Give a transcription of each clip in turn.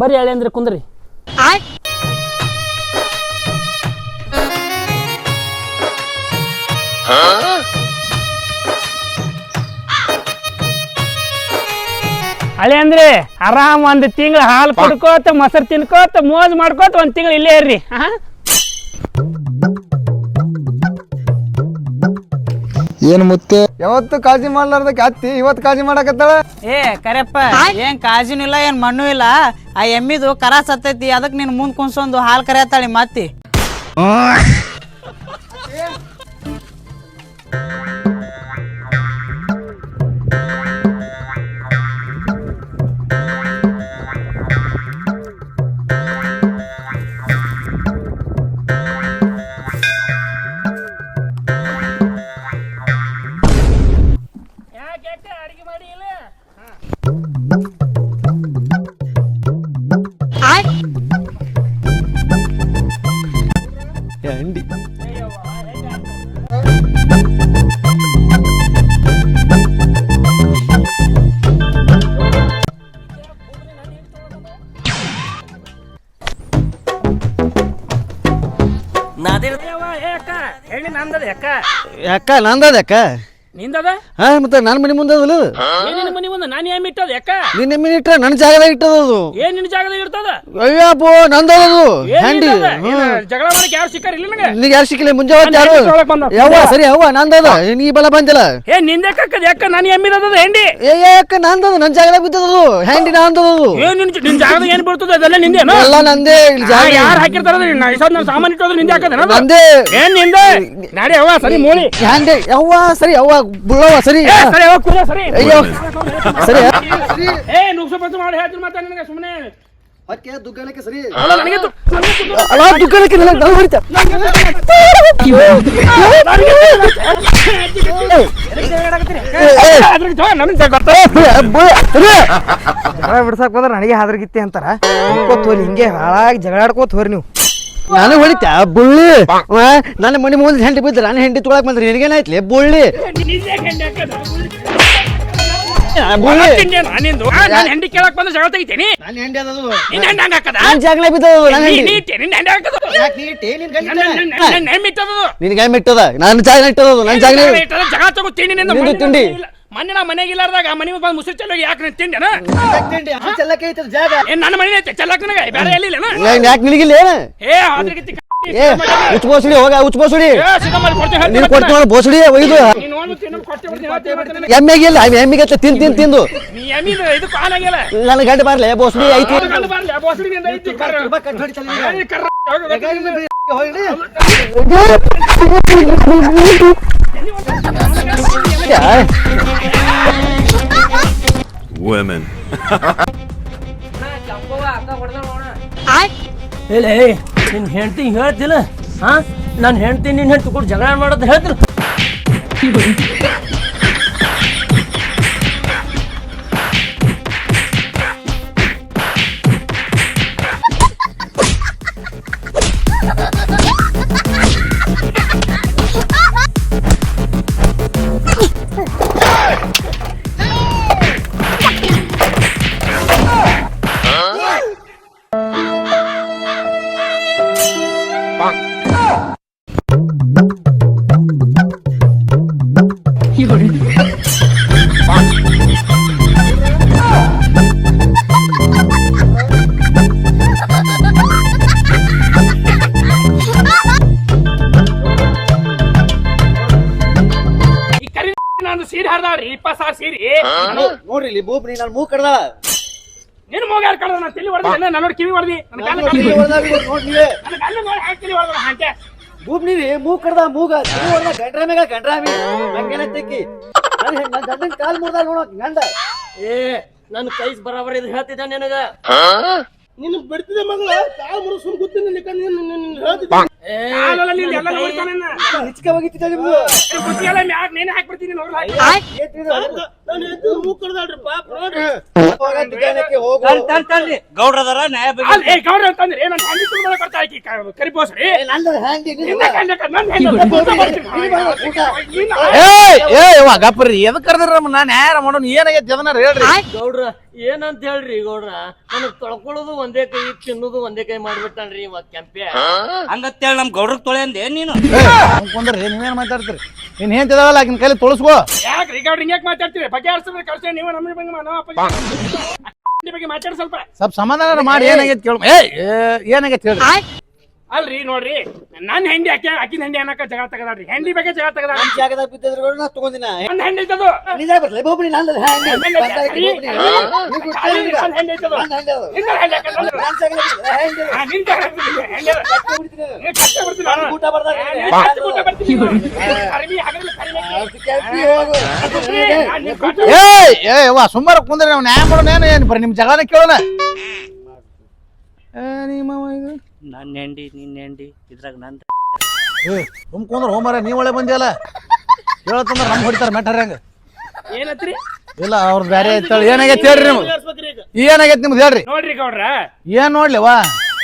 ಬರ್ರಿ ಹಳೆ ಅಂದ್ರೆ ಕುಂದ್ರಿ. ಹಳೆ ಅಂದ್ರೆ ಆರಾಮ್ ಒಂದ್ ತಿಂಗಳು ಹಾಲು ಕುಡ್ಕೋತ ಮೊಸರು ತಿನ್ಕೋತ ಮೋಜ್ ಮಾಡ್ಕೋತ ಒಂದ್ ತಿಂಗಳು ಇಲ್ಲೇ ಇರ್ರಿ. ಏನ್ ಮುತ್ತೆ ಯಾವತ್ತು ಕಾಳಜಿ ಮಾಡ್ಲಾರ್ದಕ್ಕೆ ಅತ್ತಿ ಇವತ್ತು ಕಾಳಜಿ ಮಾಡಕತ್ತಾಳ. ಏ ಕರೆಪ್ಪ ಏನ್ ಕಾಜಿನೂ ಇಲ್ಲ ಏನ್ ಮಣ್ಣು ಇಲ್ಲ. ಆ ಎಮ್ಮಿದು ಕರ ಸತ್ತೈತಿ, ಅದಕ್ಕೆ ನೀನ್ ಮುಂದ್ ಕುಣ್ಸೊಂದು ಹಾಲು ಕರೆಯತ್ತಾಳಿ ಮತ್ತಿ. ಅಡಿಗೆ ಮಾಡಿ ಇಲ್ಲ ಅಂಡಿ ಹೇಳಿ ನಂದದ ಯಾಕ ಯಾಕ ನಂದದ ಯಾಕ ನಿಂದದ ಹಾ ಮತ್ತೆ ನನ್ನ ಮನೆ ಮುಂದೆ ಅದಲ್ಲ ಏನಿನ ಮನಿ ಮುಂದೆ ನಾನು ಏನ್ ಇಟ್ಟದ ಯಾಕ ನಿನ್ನ ಮನೆ ಇಟ್ಟ ನನ್ನ ಜಾಗದಾಗ ಇಟ್ಟದದು. ಏನ್ ನಿನ್ನ ಜಾಗದಾಗ ಇರ್ತದ? ಅಯ್ಯಪ್ಪೋ ನಂದದು ಹ್ಯಾಂಡಿ. ಜಗಳ ಮಾಡಕ್ ಯಾರು ಸಿಕ್ಕಾರ ಇಲ್ಲ ನನಗೆ. ನಿನಗೆ ಯಾರು ಸಿಕ್ಕಿಲ್ಲ ಮುಂಜಾನೆ ಯಾರು ಯವ್ವ ಸರಿ ಯವ್ವ ನಂದದ ನೀ ಬಲ ಬಂದಿಲ್ಲ. ಏ ನಿಂದೆ ಕಕ್ಕದ ಯಾಕ ನಾನು ಎಮ್ಮಿದದ ಹೆಂಡಿ ಯಾಕ ನಂದದು ನನ್ನ ಜಾಗದಾಗ ಬಿದ್ದದದು ಹ್ಯಾಂಡಿ ನಂದದು. ಏನ್ ನಿನ್ ಜಾಗದಾಗ ಏನ್ ಬರ್ತದ ಅದೆಲ್ಲ ನಿಂದೇನು? ಎಲ್ಲ ನಂದೇ. ಇಲ್ಲಿ ಜಾಗ ಯಾರು ಹಾಕಿರ್ತಾರ ನಾನು ಸಾಮಾನು ಇಟ್ಟೋದ್ರೆ ನಿಂದೆ ಹಾಕದ ನಂದೇ. ಏನ್ ನಿಂದೆ ನಾಡಿ ಅವ್ವ ಸರಿ ಮೂಳಿ ಹ್ಯಾಂಡಿ ಯವ್ವ ಸರಿ ಯವ್ವ ಬುಳ್ಳವ್ವ ಸರಿ ಸರಿ ಅವ್ವ ಕೂದ ಸರಿ ಅಯ್ಯೋ ಸರಿ ಏ ನುಗ್ಸು ಪತ್ತು ಮಾಡಿ ಹೇಳ್ತೀನಿ ಮತ್ತೆ ನನಗೆ ಸುಮ್ಮನೆ ಅಕ್ಕೆ ದುಗ್ಗಲಕ್ಕೆ ಸರಿ ನನಗೆ ಅಲ್ಲ ದುಗ್ಗಲಕ್ಕೆ ನಾನು ಹೊಡಿತ ಬಿಡ್ಸಾಕ್ ಬಂದ್ರ ನನಗೆ ಹಾದ್ರಗಿತ್ತಿ ಅಂತಾರ. ಹೋಲಿ ಹಿಂಗೆ ಹಾಳಾಗಿ ಜಗಳಾಡ್ಕೋತ ಹೋರಿ ನೀವು. ನಾನು ಹೊಡಿತ ಬುಳ್ಳಿ ನನ್ನ ಮನೆ ಮುಂದೆ ಹೆಂಡಿ ಬಿದ್ದ ನಾನು ಹೆಂಡಿ ತೊಳಕ್ ಬಂದ್ರಿ ನಿನಗೇನಾಯ್ತಲಿ ಬುಳ್ಳಿ ನಾನು ಹೆಂಡಿ ಕೇಳಕ್ ಬಂದ್ರೆ ಜಗಳ ತೆಗಿತೀನಿ. ನನ್ನ ಹೆಂಡಿ ಅದದು ನಿನ್ನ ಹೆಂಡ ಹಂಗ ಹಾಕದ ನಾನು ಜಾಗಲ ಬಿದ್ದದು ನನ್ನ ಹೆಂಡಿ ನಿನ್ನ ಹೆಂಡ ಹಾಕದು ನಿನಗೆ ಹೆಂಗ್ ಇಟ್ಟದ ನನ್ನ ಜಾಗ ಇಟ್ಟದದು ನನ್ನ ಜಾಗ ಜಗಳ ತಗೋತೀನಿ ನಿಂದು ತಿಂಡಿ ಮೊನ್ನೆ ನಾ ಮನೆಗೆ ಇಲ್ಲಾರ್ದಾಗ ಮನೆ ಬಂದು ಮುಸುರಿ ಚೆಲ್ಲೋಗಿ ಯಾಕೆ ತಿಂಡಿನ ಜಾಗ ಏನ್ ನನ್ನ ಮನೆ ಐತೆ ಚೆಲ್ಲಕ್ ನನಗೆ ಬೇರೆ ಎಲ್ಲಿಲ್ಲ ಯಾಕೆ ನಿನಗಿಲ್ಲ ಏ ಹಾದ್ರಗಿತ್ತಿ ಏ ಉಚ್ಬೋಸುಡಿ ಹೋಗ ಉಚ್ಬೋಸುಡಿ ನೀನು ಕೊಡ್ತೀನಿ ನೋಡಿ ಬೋಸುಡಿ ಒಯ್ದು ಎಮ್ಮೆಗಿಲ್ಲ ಎಮ್ಮಿಗೆ ತಿಂದು ತಿಂದು ತಿಂದು ನನ್ನ ಗಂಟೆ ಬರ್ಲೆ ಬೋಸುಡಿ ಐತಿ Women. ಹೇಳಿ ನಿನ್ ಹೆಂಡತಿ ಹೇಳ್ತಿಲ್ಲ ಹಾ ನಾನು ಹೆಂಡತಿ ನಿನ್ ಹೆಂಡತಿ ಕೂಡ ಜಗಳ ಮಾಡೋದು ಹೇಳ್ತಿಲ್ಲ. ಸೀರೆ ಹರಿದಾವ್ರಿ 20,000 ಸೀರೆ ನೋಡ್ರಿ ಇಲ್ಲಿ ಬೂಬ್ರಿ ನಾನು ಮೂಗ್ ಕಡ್ದಾಳ ನಿನ್ ಮೂಗ ಯಾರು ಕಡ್ದ ನಾನು ತಲೆ ಹೊಡೆದ ನಾನು ನೋಡಿ ಕಿವಿ ಹೊಡೆದಿ ಹಾಕಿ ಬೂಬ್ ನೀವಿ ಮೂಗ್ ಕಡ್ದ ಮೂಗ ಗಂಡ್ರಾಮಿಗ ಗಂಡ್ರಾಮಿ ಹಂಗೆಲ್ಲ ತೆಕ್ಕಿ ನನ್ನ ಗಂಡನ ಕಾಲ್ ಮುರ್ದ ನೋಡಕ್ ಗಂಡ ಏ ನನ್ನ ಕೈ ಬರಾಬರಿ ಇದು ಹೇಳ್ತಿದ್ದ ನಿನಗ ನಿನ್ ಬಿಡ್ತಿದೆ ಮಗಳ ಕಾಲ್ ಮುರು ಸುಮ್ ಗೊತ್ತಿನ ಹಿಚ್ಕ ಹೋಗಿತ್ತಿದ್ದ ನಿಮ್ದು ನೇನೆ ಹಾಕ್ಬಿಡ್ತೀನಿ ಮೂಕಡ್ದಾಳ್ರಿ ಪಾಪ ನೋಡ್ರಿ ಗೌಡ್ರದಾರ ನ್ಯಾಯ ಗೌಡ್ರ ಅಂತಂದ್ರೆ ನನ್ನ ಹಂಡಿ ತುಂಬ ಬರ್ತಾ ಆಕಿ ಕರಿಬೋಸ್ರಿ ಗಪ್ರಿ ಎದಕ್ ಕರ್ದ್ರ ನಾನು ಯಾರ ಮಾಡೋಣ ಏನಾಗೈತಿ ಅದನ್ನ ಹೇಳ್ರಿ ಗೌಡ್ರ ಏನಂತ ಹೇಳ್ರಿ ಗೌಡ್ರ ನನಗ್ ತೊಳ್ಕೊಳ್ಳೋದು ಒಂದೇ ಕೈ ತಿನ್ನೋದು ಒಂದೇ ಕೈ ಮಾಡ್ಬಿಟ್ಟಾನ್ರಿ ಇವ ಕೆಂಪೆ. ಹಂಗತ್ತೇಳಿ ನಮ್ ಗೌಡ್ರಿಗೆ ತೊಳೆ ಅಂದೆ ನೀನು ಅನ್ಕೊಂಡ್ರಿ ನೀವೇನ್ ಮಾತಾಡ್ತೀರಿ ನೀನ್ ಏನ್ ತಿದಾವಲ್ಲ ಆಕಿನ ಕೈಲಿ ತೊಳಸ್ಕೋ. ಯಾಕ್ರಿ ಗೌಡ್ರ ಹಿಂಗ್ಯಾಕ್ ಮಾತಾಡ್ತೀರಿ? ಬಗ್ಗೆ ಆಡ್ಸಿದ್ರೆ ಕಳ್ಸಿ ನೀವು ನಮ್ಮ ಬಗ್ಗೆ ಮಾತಾಡಿ ಸ್ವಲ್ಪ. ಸ್ವಲ್ಪ ಸಮಾಧಾನ ಮಾಡಿ ಏನಾಗೈತಿ ಕೇಳ. ಏನಾಗೈತಿ ಹೇಳ್ರಿ. ಅಲ್ರಿ ನೋಡ್ರಿ ನನ್ ಹೆಂಡಿ ಆಕಿನ ಹೆಂಡಿ ಅನ್ನಕ ಜಗಳ ತಗದಾಡ್ರಿ. ಹೆಂಡಿ ಬಗ್ಗೆ ಜಗಳ ತಗದಾಡ. ನನ್ ಜಾಗದಾಗ ಬಿದ್ದಿದ್ರು ಕೂಡ ನಾ ತಗೊಂಡಿನ ನನ್ ಹೆಂಡಿ ಐತದು. ನಿಜ ಬರ್ಲಿ ಬೋಬಣಿ ನಂದು ಹ್ಯಾಂಡಿ ಬಂದಾಗ ಬೋಬಣಿ ನೀವು ಗೊತ್ತಿಲ್ಲ ನನ್ ಹೆಂಡಿ ಐತದು. ನನ್ನ ಹ್ಯಾಂಡಿ ಅದು ನಿನ್ನ ಹೆಂಡಿ ಯಾಕಂದ್ರೆ ನನ್ನ ಜಾಗದಾಗ ಹ್ಯಾಂಡಿ ನಿನ್ ಹೆಂಡಿ ಅದು. ನೀ ಕಷ್ಟ ಬರ್ತೀನಿ ನಾನು. ಊಟ ಬರ್ದಾಗ ಊಟ ಬರ್ತೀನಿ ಕರಿಮಿ ಹಗಲು ಕರಿಮಿ ಕೆಂಪಿ ಹೋಗು ವಾ ಸುಮಾರು ಕುಂದ್ರಿ ನಾವು ನ್ಯಾಯ ಮಾಡೋಣ ಏನ್ ಬರ್ರಿ ನಿಮ್ ಜಗಾನ ಕೇಳೋಣ. ನನ್ನ ಹೆಂಡಿ ನಿನ್ನ ಹೆಂಡಿ ಇದ್ರಾಗ ನನ್ ಕುಂದ್ರ ಹೋಮರ ನೀವ್ ಒಳ್ಳೆ ಬಂದಿಯಲ್ಲ ಹೇಳತ್ತಂದ್ರ ನಮ್ ಹೊಡಿತಾರ ಮೆಟ್ಟಾರ ಹಂಗ. ಏನತ್ರಿ? ಇಲ್ಲ ಅವ್ರ ಬ್ಯಾರೆ ಐತಳ. ಏನಾಗೈತಿ ಹೇಳ್ರಿ ನಿಮ್ಗೆ? ಏನಾಗೈತಿ ನಿಮ್ದು ಹೇಳ್ರಿ. ನೋಡ್ರಿ ಗೌಡ್ರ ಏನ್ ನೋಡ್ಲಿವಾ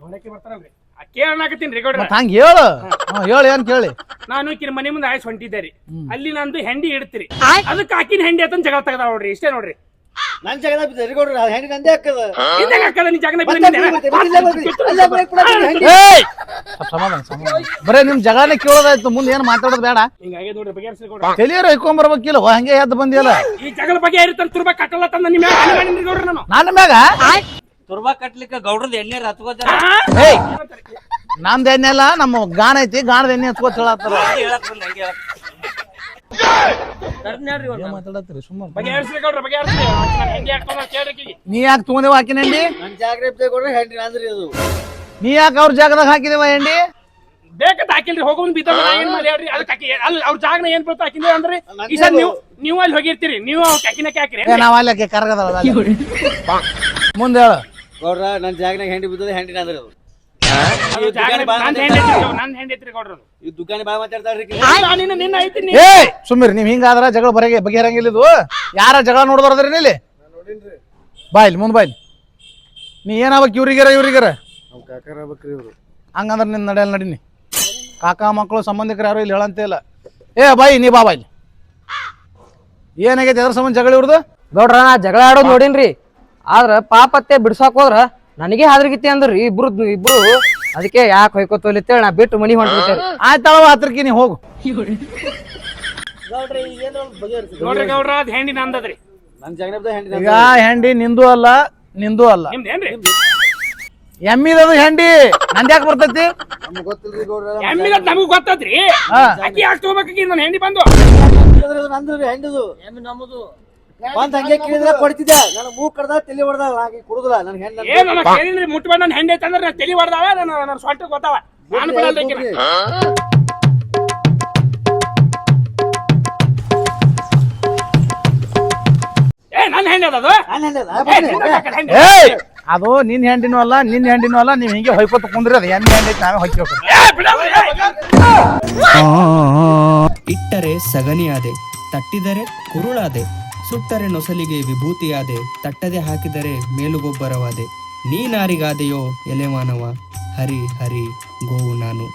ನೋಡಕ್ಕೆ ಬರ್ತಾರಲ್ರಿ ಕೇಳನಾಕತ್ತೀನಿ ರೀ ಗೌಡ್ರ. ಮತ್ ಹಂಗ ಹೇಳು. ಹೇಳು ಏನ್ ಕೇಳಿ. ನಾನು ಈಕಿನ ಮನೆ ಮುಂದೆ ಆಯ್ಸ್ ಹೊಂಟಿದ್ದೆ ರೀ. ಅಲ್ಲಿ ನಂದು ಹೆಂಡಿ ಇಡ್ತೀರಿ ಅದಕ್ಕೆ ಆಕಿನ ಹೆಂಡಿ ಅಂತ ಜಗಳ ತಗದ ನೋಡ್ರಿ. ಇಷ್ಟೇ ನೋಡ್ರಿ. ನನ್ನ ಜಾಗದಾಗ ಬಿದ್ದಿದ್ರು ಕೂಡ ಹ್ಯಾಂಡಿ ನಂದೇ ಹಾಕದ ಹಿಂದಾಗ ಹಾಕದ ನೀ ಜಾಗನ ಸಮಾಧಾನ ಬರೇ ನಿಮ್ ಜಗಾನೇ ಕೇಳೋದಾಯ್ತು. ಮುಂದೆ ಏನ್ ಮಾತಾಡೋದು ಬೇಡ. ಹಿಂಗಾಗಿ ನೋಡ್ರಿ ಬಗೆಹರಿಸಿ ಗೌಡ್ರ. ತಲಿಯರ ಇಟ್ಕೊಂಡ್ ಬರ್ಬೇಕಿಲ್ಲ ಹಂಗೆ ಎದ್ದು ಬಂದಿಯಲ್ಲ. ಈ ಜಗಳ ಬಗ್ಗೆ ಇರುತ್ತಂತ ತುರ್ಬ ಕಟ್ಟಲ್ಲ ತಂದ ನಿಮ್ಮ ಮಾಡಿದ್ರಿ ಗೌಡ್ರ ನಾನು. ನನ್ನ ಮ್ಯಾಗ ತುರ್ಬಾ ಕಟ್ಲಿಕ್ಕೆ ಗೌಡ್ರದ್ ಎಣ್ಣೆ ಹತ್ಕೋತಾರ. ಏಯ್ ನಮ್ದು ಎಣ್ಣೆ ಅಲ್ಲ ನಮ್ಮ ಗಾಣ ಐತಿ. ಗಾಣದ ಎಣ್ಣೆ ಹಚ್ಕೋತ ಹೇಳತ್ತಾರ. ಹೇಳಕ್ ಬಂದ್ ಹಂಗೆ ಹೇಳಕ್. ಮಾತಾಡತ್ರಿ ಸುಮ್ಮನೆ ಬಗೆಹರಿಸಿ ಗೌಡ್ರ ಬಗೆಹರಿಸಿ. ಹೆಂಡಿ ಹಾಕ್ತಾನ ಕೇಳ್ರಿ. ನೀ ಯಾಕೆ ತಗೊಂದೇವ ಹಾಕಿನ ಹೆಂಡಿ? ನನ್ನ ಜಾಗದಾಗ ಬಿದ್ದ ಹ್ಯಾಂಡಿ ನಂದ್ರಿ ಅದು. ನೀ ಯಾಕೆ ಅವ್ರ ಜಾಗದಾಗ ಹಾಕಿದೇವ ಹೆಂಡಿ? ಬೇಕಂತ ಹಾಕಿಲ್ರಿ ಹೋಗೋನ್ ಬಿದ್ದ ಏನ್ ಮಾಡಿ ಹೇಳ್ರಿ. ಅದಕ್ಕೆ ಹಾಕಿ ಅಲ್ಲಿ ಅವ್ರ ಜಾಗನ ಏನ್ ಬೀಳ್ತಾ ಹಾಕಿದ್ರಿ ಅಂದ್ರೆ ಈ ಸಲ ನೀವು ಅಲ್ಲಿ ಹೋಗಿರ್ತೀರಿ. ನೀವು ಹಾಕಿನಕ್ಕೆ ಹಾಕಿರಿ. ನಾವ್ ಅಲ್ಲಿ ಕರ್ಗದಲ್ಲ ಮುಂದೆ ಹೇಳು. ಗೌಡ್ರ ನನ್ನ ಜಾಗನಾಗ ಹ್ಯಾಂಡಿ ಬಿದ್ದದ ಹ್ಯಾಂಡಿ ನಂದ್ರಿ ಅದು. ನನ್ ಹೆಂಡಿ ಐತ್ರಿ ಗೌಡ್ರ. ಈ ದುಕಾನಿ ಬಾಯ್ ಮಾತಾಡ್ತಾರ್ರಿ. ನಿನ್ನ ಐತಿ. ಏ ಸುಮ್ಮಿರಿ ನೀವ್ ಹಿಂಗಾದ್ರ ಜಗಳ ಬಗೆಹರಂಗಿಲ್ಲ ಇದು. ಯಾರ ಜಗಳ ನೋಡಿದ್ರಿ ಇಲ್ಲಿ ಬಾಯ್ಲಿ ಮುಂದ್ ಬಾಯ್ಲಿ. ನೀ ಏನಾಗ್ಬೇಕು ಇವ್ರಿಗಾರ ಹಂಗಂದ್ರ ನಿನ್ ನಡೆಯಲ್ಲ ನಡೀನಿ. ಕಾಕ ಮಕ್ಕಳು ಸಂಬಂಧಿಕರು ಯಾರು ಇಲ್ಲಿ ಹೇಳಂತ ಇಲ್ಲ. ಏ ಬಾಯಿ ನೀ ಬಾ ಬಾಯ್ಲಿ. ಏನಾಗೈತಿ ಎದ್ರ ಸಂಬಂಧ ಜಗಳ ಇವ್ರದು? ಗೌಡ್ರ ನಾ ಜಗಳ ಆಡೋದ್ ನೋಡಿನ್ರಿ. ಆದ್ರ ಪಾಪತ್ತೆ ಬಿಡ್ಸಾಕ್ ಹೋದ್ರ ನನಗೆ ಹಾದ್ರಗಿತ್ತಿ ಅಂದ್ರಿ ಇಬ್ರು. ಅದಕ್ಕೆ ಯಾಕೆ ಹೊಯ್ಕೋತೋಲಿ ಅಂತೇಳಿ ನಾ ಬಿಟ್ಟು ಮನಿ ಹೊಂಟ್ಬಿಟ್ಟೇರಿ. ಆಯ್ತಾಳವ ಹತ್ರಕ್ಕೆ ನೀ ಹೋಗು. ನೋಡ್ರಿ ಗೌಡ್ರ ಅದ್ ಹೆಂಡಿ ನಂದದ್ರಿ. ನನ್ನ ಜಾಗನಾಗ ಬಿದ್ದ ಹ್ಯಾಂಡಿ ಈಗ ಹೆಂಡಿ ನಿಂದು ಅಲ್ಲ ನಿಂದು ಅಲ್ಲ ನಿಮ್ದೇನ್ರಿ? ಎಮ್ಮಿದದು ಹೆಂಡಿ ನಂದ್ಯಾಕೆ ಬರ್ತೈತಿ? ನಮ್ಗೆ ಗೊತ್ತಿಲ್ರಿ ಗೌಡ್ರ. ಎಮ್ಮಿದ ನಮಗ್ ಗೊತ್ತದ್ರಿ. ಅಕ್ಕಿ ಯಾಕೆ ತಗೋಬೇಕಾಗಿ ನನ್ನ ಹೆಂಡಿ ಬಂದು ನಂದು ಹ್ಯಾಂಡಿದು ನಮ್ಮದು ಬಂದ್ ಹಂಗೆ ಕೇಳಿದ್ರೆ ಕೊಡ್ತಿದ್ದೆ. ನನ್ನ ಮೂಗ್ ಕಡ್ದ ತಲೆ ಹೊಡೆದ ಹಾಗೆ ಕುಡುದಿಲ್ಲ ನನ್ನ ಹೆಂಡ. ಏನ್ ನನ್ನ ಕೇಳಿದ್ರಿ ಮುಟ್ಟ ನನ್ನ ಹೆಂಡಿ ಐತೆ ಅಂದ್ರೆ ತಲೆ ಹೊಡೆದಾವ ನನ್ನ ಸೊಂಟ ಗೊತ್ತಾವ. ನಾನು ಬಿಡಲ್ಲ ಈಕಿನ. ಏ ನನ್ನ ಹೆಂಡಿ ಅದದು. ಏಯ್ ಅದು ನಿನ್ ಹೆಂಡಿನೂ ಅಲ್ಲ ನಿನ್ ಹೆಂಡಿನೂ ಅಲ್ಲ. ನೀವ್ ಹಿಂಗೆ ಹೊಯ್ಕೋತ ಕುಂದ್ರಿ ಅದು ಎಮ್ಮೆ ಹೆಂಡಿ ಐತಿ ನಾವೇ ಹೊಯ್ಕೋಬೇಕು. ಇಟ್ಟರೆ ಸಗಣಿಯಾದೆ, ತಟ್ಟಿದರೆ ಕುರುಳಾದೆ, ಸುಟ್ಟರೆ ನೊಸಲಿಗೆ ವಿಭೂತಿಯಾದೆ, ತಟ್ಟದೆ ಹಾಕಿದರೆ ಮೇಲುಗೊಬ್ಬರವಾದೆ. ನೀನಾರಿಗಾದೆಯೋ ಎಲೆಮಾನವ, ಹರಿ ಹರಿ ಗೋವು ನಾನು.